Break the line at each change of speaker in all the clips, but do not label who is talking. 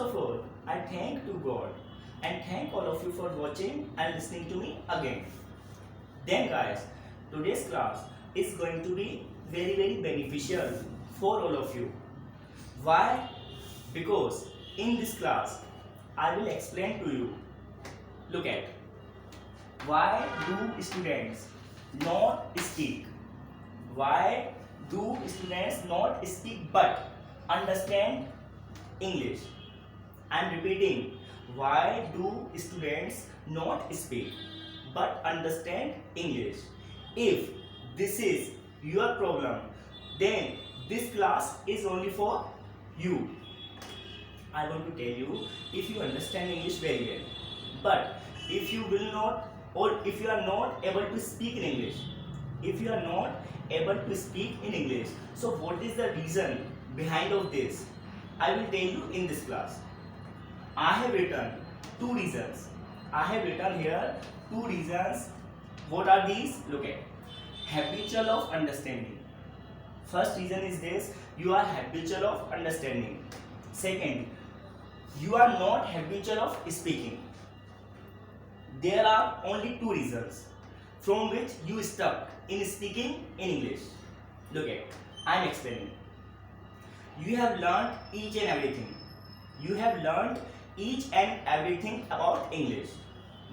of all, I thank to God and thank all of you for watching and listening to me again. Then guys, today's class is going to be very beneficial for all of you. Why? Because in this class, I will explain to you. Look at, why do students not speak? Why do students not speak but understand English? I am repeating, why do students not speak but understand English? If this is your problem, then this class is only for you. I want to tell you, if you understand English very well, but if you will not, or if you are not able to speak in English, if you are not able to speak in English, so what is the reason behind of this? I will tell you in this class. I have written two reasons. I have written here two reasons. What are these? Look at, habitual of understanding. First reason is this: you are habitual of understanding. Second, you are not habitual of speaking. There are only two reasons from which you stuck in speaking in English. Look at, I am explaining. You have learned each and everything. You have learned each and everything about English.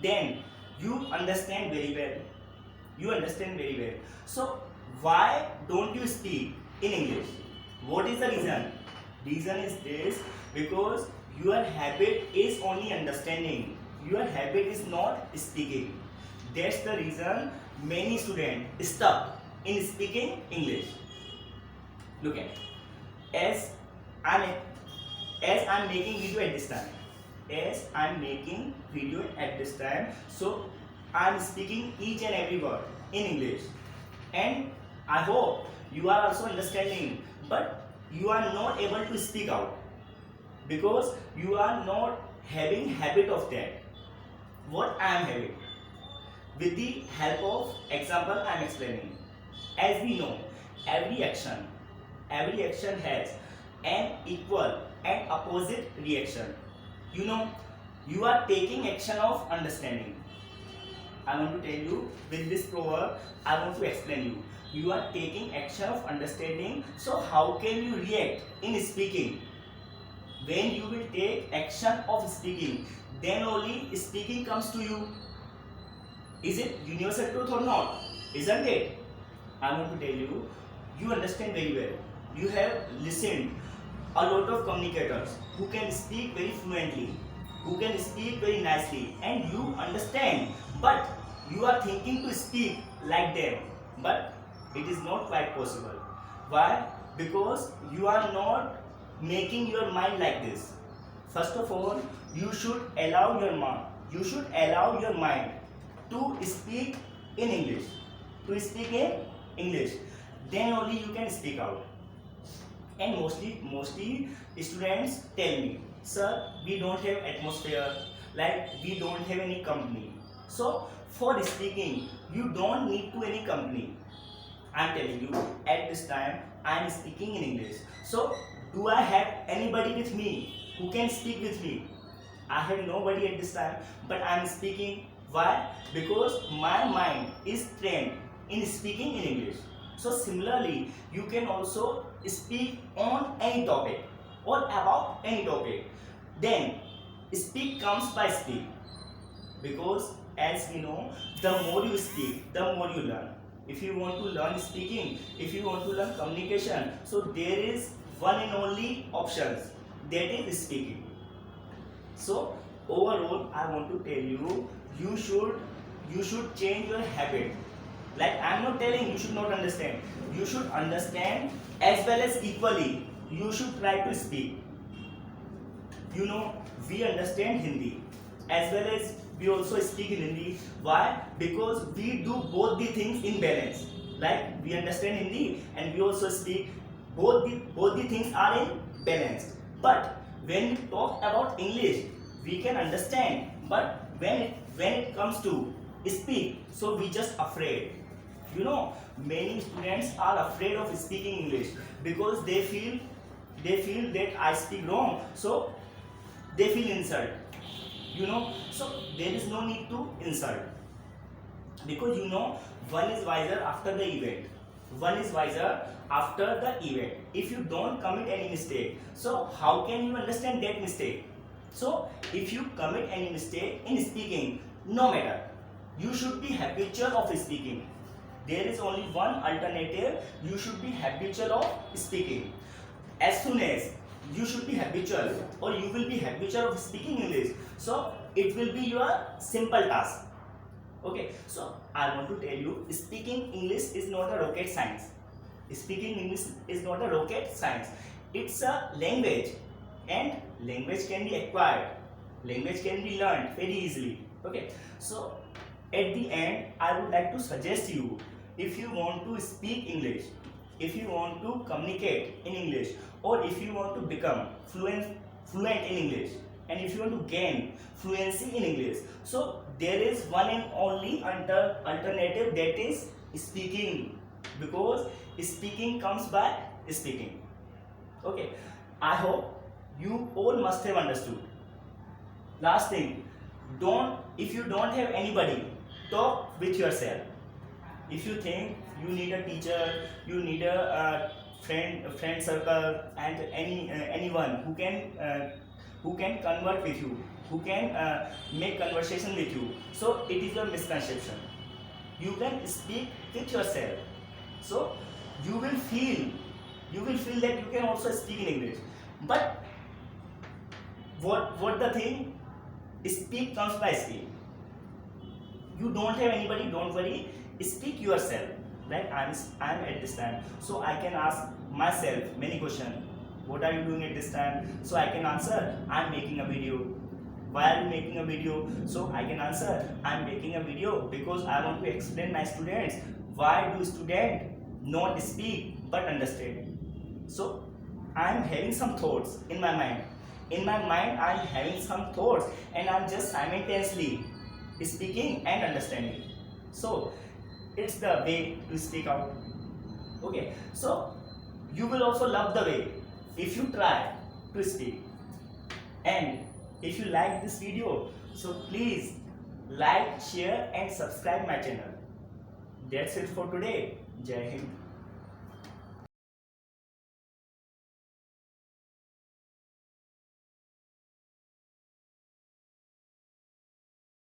Then you understand very well. You understand very well. So why don't you speak in English? What is the reason? Reason is this: because your habit is only understanding. Your habit is not speaking. That's the reason many students stuck in speaking English. Look at, as I'm making video at this time, so I'm speaking each and every word in English, and I hope you are also understanding, but you are not able to speak out because you are not having habit of that. What I am having, with the help of example I am explaining. As we know, every action has an equal and opposite reaction. You know, you are taking action of understanding. I want to tell you, with this proverb, I want to explain you. You are taking action of understanding, so how can you react in speaking? When you will take action of speaking, then only speaking comes to you. Is it universal truth or not? Isn't it? I want to tell you, you understand very well. You have listened a lot of communicators who can speak very fluently, who can speak very nicely, and you understand, but you are thinking to speak like them, but it is not quite possible. Why? Because you are not making your mind like this. First of all, you should allow your mind to speak in English. Then only you can speak out. And mostly students tell me, sir, we don't have atmosphere, like we don't have any company. So for speaking, you don't need to any company. I am telling you, at this time I am speaking in English. So do I have anybody with me who can speak with me? I have nobody at this time, but I am speaking. Why? Because my mind is trained in speaking in English. So similarly, you can also speak on any topic or about any topic. Then speak comes by speak. Because as we know, the more you speak, the more you learn. If you want to learn speaking, if you want to learn communication, so there is one and only options, that is speaking. So overall, I want to tell you, you should change your habit. Like I am not telling you should not understand. You should understand as well as equally. You should try to speak. You know, we understand Hindi as well as we also speak in Hindi. Why? Because we do both the things in balance. Like we understand Hindi and we also speak. Both the things are in balance. But when we talk about English, we can understand. But when it comes to speak, so we just afraid. You know, many students are afraid of speaking English because they feel that I speak wrong. So they feel insult, so there is no need to insult, because one is wiser after the event. One is wiser after the event. If you don't commit any mistake, so how can you understand that mistake? So if you commit any mistake in speaking, no matter, you should be habitual of speaking. There is only one alternative: you should be habitual of speaking. As soon as you should be habitual, or you will be habitual of speaking English, so it will be your simple task. Okay, so I want to tell you, speaking English is not a rocket science. Speaking English is not a rocket science. It's a language, and language can be acquired. Language can be learned very easily. Okay, so at the end, I would like to suggest you, if you want to speak English, if you want to communicate in English, or if you want to become fluent in English, and if you want to gain fluency in English, so there is one and only alternative, that is speaking, because speaking comes by speaking. Okay, I hope you all must have understood. Last thing, if you don't have anybody, talk with yourself. If you think you need a teacher, you need a friend circle, and anyone who can convert with you, who can make conversation with you, so it is a misconception. You can speak with yourself, so you will feel that you can also speak in English. But what the thing, speak comes by speak. You don't have anybody, don't worry, speak yourself. Like I'm at this time, so I can ask myself many questions. What are you doing at this time? So I can answer, I'm making a video. Why are you making a video? So I can answer, I'm making a video because I want to explain my students why do students not speak but understand. So I'm having some thoughts in my mind. In my mind, I'm having some thoughts, and I'm just simultaneously speaking and understanding. So it's the way to speak out. Okay, so you will also love the way if you try to speak. And if you like this video, so please like, share and subscribe my channel. That's it for today. Jai Hind.